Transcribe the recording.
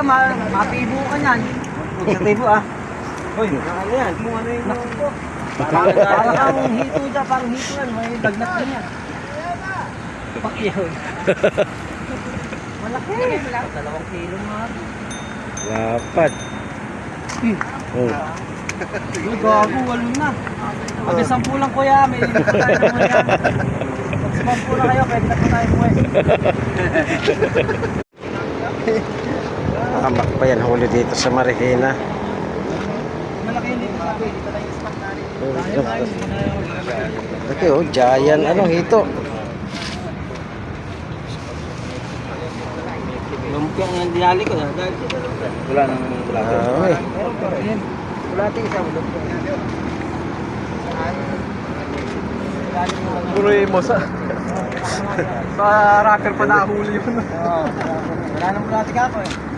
ka, mapibo ka niyan. Huwag sa tibo ah. Hoy, ano yan? Kung ano yung naku ko. Parang hito dyan, parang hito yan. May dagnat din yan. Pakyaw. Malaki. 2 kilo nga. Lapad. Oh. Uy, gago, 8 na. Pag 10 lang kuya, may limit pa tayo ng mga. Pag 10 na kayo, pwede na po tayo buhay. Hamak pa yan, huli dito sa Marikina. Malaki yung dito sabi, dito tayo yung spot natin. Okay, oh, giant, ano, hito. Lumpia nga yung dinali ko. Wala nang bulate. Okay. Meron pa rin. Bulate isang lumpia. Puro mo sa rocker pa nahuli yun. Wala nang bulate ka ako eh.